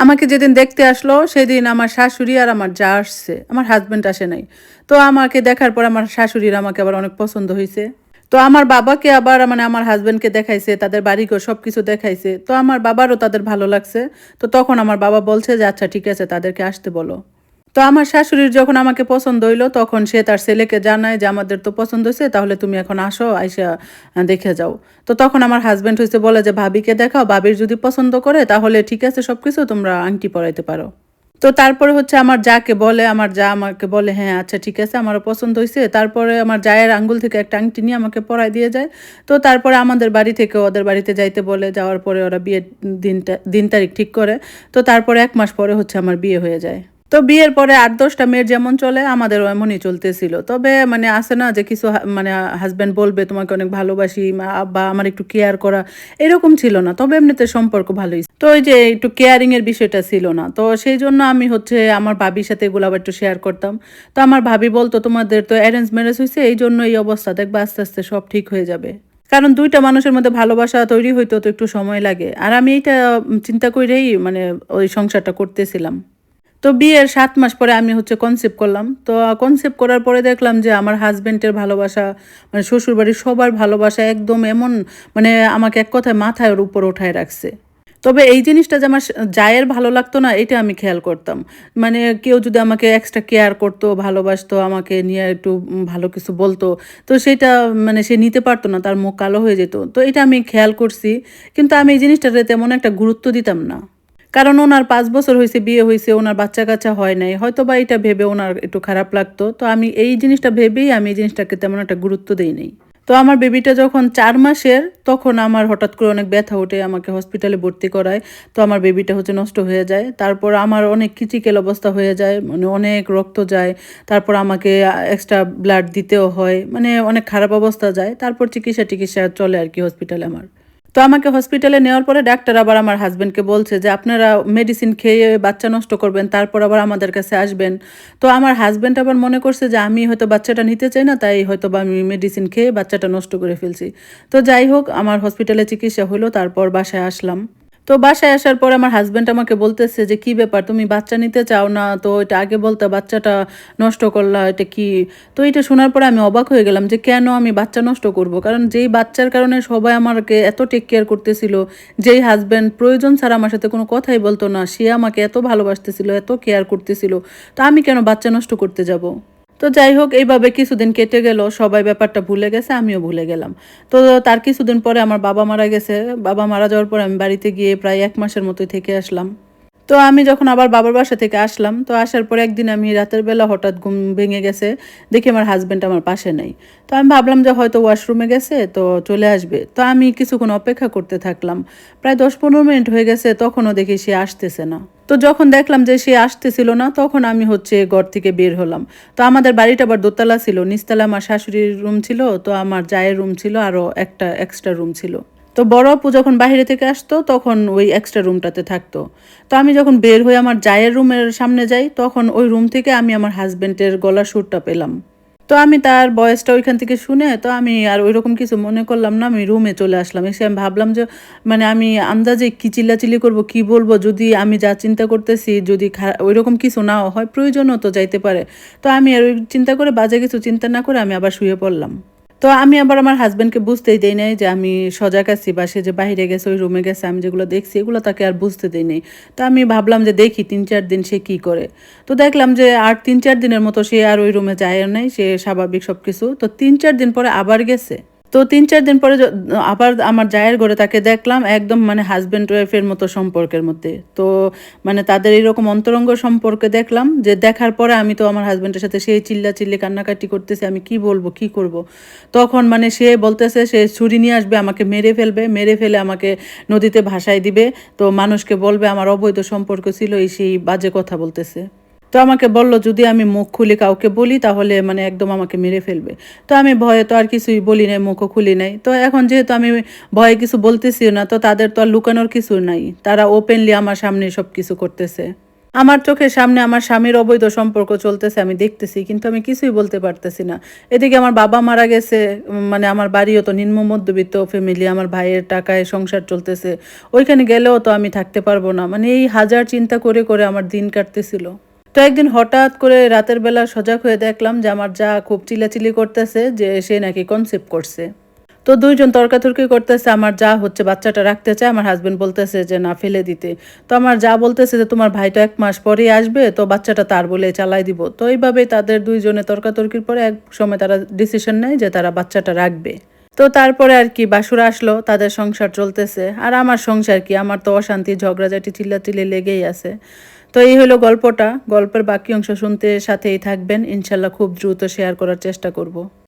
আমাকে যেদিন দেখতে আসলো সেদিন আমার শাশুড়ি আর আমার যা আসছে। আমার হাসব্যান্ড আসে নাই। তো আমাকে দেখার পর আমার শাশুড়ির আমাকে আবার অনেক পছন্দ হইছে। তো আমার বাবাকে আবার মানে আমার হাসব্যান্ডকে দেখাইছে, তাদের বাড়িঘর সবকিছু দেখাইছে। তো আমার বাবারও তাদের ভালো লাগছে। তো তখন আমার বাবা বলছে যে, "আচ্ছা ঠিক আছে তাদেরকে আসতে বলো।" তো আমার শাশুড়ির যখন আমাকে পছন্দ হইলো তখন সে তার ছেলেকে জানায় যে, "আমাদের তো পছন্দ হইছে তাহলে তুমি এখন আসো, আইসা দেখে যাও।" তো তখন আমার হাসব্যান্ড হইছে বলে যে, "ভাবিকে দেখাও, ভাবির যদি পছন্দ করে তাহলে ঠিক আছে সবকিছু তোমরা আংটি পরাইতে পারো।" তো তারপরে হচ্ছে আমার যাকে বলে, আমার যা আমাকে বলে, "হ্যাঁ, আচ্ছা ঠিক আছে আমারও পছন্দ হইছে।" তারপরে আমার জায়ের আঙ্গুল থেকে একটা আংটি নিয়ে আমাকে পরায় দিয়ে যায়। তো তারপরে আমাদের বাড়ি থেকে ওদের বাড়িতে যাইতে বলে, যাওয়ার পরে ওরা বিয়ের দিন তারিখ ঠিক করে। তো তারপরে ১ মাস পরে হচ্ছে আমার বিয়ে হয়ে যায়। তো বিয়ের পরে ৮-১০ টা মেয়ের যেমন চলে আমাদেরও এমনই চলতেছিল। তবে মানে আছে না যে কিছু মানে হাসব্যান্ড বলবে তোমাকে অনেক ভালোবাসি বা আমার একটু কেয়ার করা, এরকম ছিল না। তবে এমনিতে সম্পর্ক ভালোই। তো ওই যে একটু কেয়ারিং এর বিষয়টা ছিল না। তো সেইজন্য আমি হচ্ছে আমার ভাবির সাথে এগুলো আবার একটু শেয়ার করতাম। তো আমার ভাবি বলত, "তোমাদের তো অ্যারেঞ্জ ম্যারেজ হইছে এইজন্য এই অবস্থা। দেখবা আস্তে, আস্তে সব ঠিক হয়ে যাবে।" কারণ ২ টা মানুষের মধ্যে ভালোবাসা তৈরি হইতেও তো একটু সময় লাগে। আর আমি এইটা চিন্তা কইরেই মানে ওই সংসারটা করতেছিলাম। তো বিয়ের ৭ মাস পরে আমি হচ্ছে কনসিভ করলাম। তো কনসিভ করার পরে দেখলাম যে আমার হাসব্যান্ডের ভালোবাসা, মানে শ্বশুরবাড়ির সবার ভালোবাসা একদম এমন মানে আমাকে এক কথায় মাথার উপর উঠায় রাখছে। তবে এই জিনিসটা যে আমার জায়ের ভালো লাগতো না এটা আমি খেয়াল করতাম। মানে কেউ যদি আমাকে এক্সট্রা কেয়ার করতো, ভালোবাসতো, আমাকে নিয়ে একটু ভালো কিছু বলতো, তো সেটা মানে সে নিতে পারতো না। তার মুখ কালো হয়ে যেত। তো এটা আমি খেয়াল করছি। কিন্তু আমি এই জিনিসটাতে তেমন একটা গুরুত্ব দিতাম না। কারণ উনার ৫ বছর হইছে বিয়ে হইছে, উনার বাচ্চা-কাচ্চা হয় নাই। হয়তোবা এটা ভেবে উনার একটু খারাপ লাগতো। তো আমি এই জিনিসটা ভেবেই আমি এই জিনিসটাকে তেমন একটা গুরুত্ব দেই নাই। তো আমার বেবিটা যখন ৪ মাসের তখন আমার হঠাৎ করে অনেক ব্যথা ওঠে। আমাকে হসপিটালে ভর্তি করায়। তো আমার বেবিটা হচ্ছে নষ্ট হয়ে যায়। তারপর আমার অনেক ক্রিটিক্যাল অবস্থা হয়ে যায়। মানে অনেক রক্ত যায়। তারপর আমাকে এক্সট্রা ব্লাড দিতেও হয়। মানে অনেক খারাপ অবস্থা যায়। তারপর চিকিৎসা-টিকিৎসা চলে আরকি হসপিটালে আমার। তো আমাকে হসপিটালে নেওয়ার পরে ডাক্তার আবার আমার হাসব্যান্ডকে বলছে যে, "আপনারা মেডিসিন খেয়ে বাচ্চা নষ্ট করবেন, তারপর আবার আমাদের কাছে আসবেন।" তো আমার হাসব্যান্ড আবার মনে করছে যে আমি হয়তো বাচ্চাটা নিতে চাই না, তাই হয়তোবা আমি মেডিসিন খেয়ে বাচ্চাটা নষ্ট করে ফেলছি। তো যাই হোক আমার হসপিটালে চিকিৎসা হলো, তারপর বাসায় আসলাম। তো বাসায় আসার পরে আমার হাসব্যান্ড আমাকে বলতেছে যে, "কি ব্যাপার তুমি বাচ্চা নিতে চাও না? তো এটা আগে বলতে বাচ্চাটা নষ্ট করলা, এটা কি?" তো এটা শোনার পরে আমি অবাক হয়ে গেলাম যে কেন আমি বাচ্চা নষ্ট করব? কারণ যেই বাচ্চার কারণে সবাই আমাকে এত টেক কেয়ার করতেছিল, যেই হাসব্যান্ড প্রয়োজন ছাড়া আমার সাথে কোনো কথাই বলতো না, সে আমাকে এত ভালোবাসতেছিল, এত কেয়ার করতেছিল। তো আমি কেন বাচ্চা নষ্ট করতে যাব? তো যাই হোক এইভাবে কিছুদিন কেটে গেল। সবাই ব্যাপারটা ভুলে গেছে, আমিও ভুলে গেলাম। তো তার কিছুদিন পরে আমার বাবা মারা গেছে। বাবা মারা যাওয়ার পরে আমি বাড়িতে গিয়ে প্রায় ১ মাসের মতোই থেকে আসলাম। তো আমি যখন আবার বাবার বাসা থেকে আসলাম, তো আসার পরে একদিন আমি রাতের বেলা হঠাৎ ঘুম ভেঙে গেছে। দেখি আমার হাসব্যান্ড আমার পাশে নাই। তো আমি ভাবলাম যে হয়তো ওয়াশরুমে গেছে তো চলে আসবে। তো আমি কিছুক্ষণ অপেক্ষা করতে থাকলাম। প্রায় ১০-১৫ মিনিট হয়ে গেছে তখনও দেখি সে আসতেছে না। তো যখন দেখলাম যে সে আসতেছিল না তখন আমি হচ্ছে ঘর থেকে বের হলাম। তো আমাদের বাড়িটা আবার দোতলা ছিল। নিচতলায় আমার শাশুড়ির রুম ছিল, তো আমার জায়ের রুম ছিল, আরো একটা এক্সট্রা রুম ছিল। তো বড় আপু যখন বাহিরে থেকে আসতো তখন ওই এক্সট্রা রুমটাতে থাকতো। তো আমি যখন বের হয়ে আমার জায়ের রুমের সামনে যাই তখন ওই রুম থেকে আমি আমার হাসব্যান্ডের গলার সুরটা পেলাম। তো আমি তার ভয়েসটা ওইখান থেকে শুনে তো আমি আর ঐরকম কিছু মনে করলাম না। আমি রুমে চলে আসলাম। এসে আমি ভাবলাম যে মানে আমি আন্দাজে কি চিল্লাচিল্লি করব, কি বলব? যদি আমি যা চিন্তা করতেছি যদি ঐরকম কিছু নাও হয়, প্রয়োজনও তো যাইতে পারে। তো আমি আর ওই চিন্তা করে বাজে কিছু চিন্তা না করে আমি আবার শুয়ে পড়লাম। তো আমি আবার আমার হাসব্যান্ডকে বুঝতেই দেই নাই যে আমি সজাগ আছি বা সে যে বাহিরে গেছে, ওই রুমে গেছে, আমি যেগুলো দেখছি এগুলো তাকে আর বুঝতে দেই নাই। তো আমি ভাবলাম যে দেখি ৩-৪ দিন সে কি করে। তো দেখলাম যে আর ৩-৪ দিনের মতো সে আর ওই রুমে যায় নাই। সে স্বাভাবিক সবকিছু। তো ৩-৪ দিন পরে আবার গেছে। তো ৩-৪ দিন পরে আবার আমার জায়ের ঘরে তাকে দেখলাম একদম মানে হাসব্যান্ড ওয়াইফের মতো সম্পর্কের মধ্যে। তো মানে তাদের এরকম অন্তরঙ্গ সম্পর্কে দেখলাম যে দেখার পরে আমি তো আমার হাসব্যান্ডের সাথে সেই চিল্লাচিল্লি কান্নাকাটি করতেছি। আমি কি বলব, কি করব? তখন মানে সে বলতেছে সে ছুরি নিয়ে আসবে, আমাকে মেরে ফেলবে। মেরে ফেলে আমাকে নদীতে ভাসায় দিবে। তো মানুষকে বলবে আমার অবৈধ সম্পর্ক ছিল, এই সেই বাজে কথা বলতেছে। তো আমাকে বলল যদি আমি মুখ খুলি কাউকে বলি তাহলে মানে একদম আমাকে মেরে ফেলবে। তো আমি ভয়ে তো আর কিছুই বলি নাই, মুখও খুলি নাই। তো এখন যেহেতু আমি ভয়ে কিছু বলতেছিও না, তো তাদের তো আর লুকানোর কিছু নাই। তারা ওপেনলি আমার সামনে সবকিছু করতেছে। আমার চোখের সামনে আমার স্বামীর অবৈধ সম্পর্ক চলতেছে, আমি দেখতেছি, কিন্তু আমি কিছুই বলতে পারতেছি না। এদিকে আমার বাবা মারা গেছে, মানে আমার বাড়িও তো নিম্ন মধ্যবিত্ত ফ্যামিলি, আমার ভাইয়ের টাকায় সংসার চলতেছে। ওইখানে গেলেও তো আমি থাকতে পারবো না। মানে এই হাজার চিন্তা করে করে আমার দিন কাটতেছিল। তো একদিন হঠাৎ করে রাতের বেলা সজাগ হয়ে দেখলাম যে আমার যা খুব চিল্লাচিল্লি করতেছে যে সে নাকি কনসেপ্ট করছে। তো ২ জন তর্কাতর্কি করতেছে। আমার যা হচ্ছে বাচ্চাটা রাখতে চায়, আমার হাসব্যান্ড বলতেছে যে না, ফেলে দিতে। তো আমার যা বলতেছে যে তোমার ভাই তো ১ মাস পরেই আসবে, তো বাচ্চাটা তার বলে চালাই দিব। তো এইভাবেই তাদের ২ জনের তর্কাতর্কির পরে এক সময় তারা ডিসিশন নেয় যে তারা বাচ্চাটা রাখবে। তো তারপরে আর কি বাসুর আসলো, তাদের সংসার চলতেছে। আর আমার সংসার কি, আমার তো অশান্তি, ঝগড়াঝাটি, চিল্লাচিল্লি লেগেই আছে। তো এই হলো গল্পটা। গল্পের বাকি অংশ শুনতে সাথেই থাকবেন। ইনশাল্লাহ খুব দ্রুত শেয়ার করার চেষ্টা করব।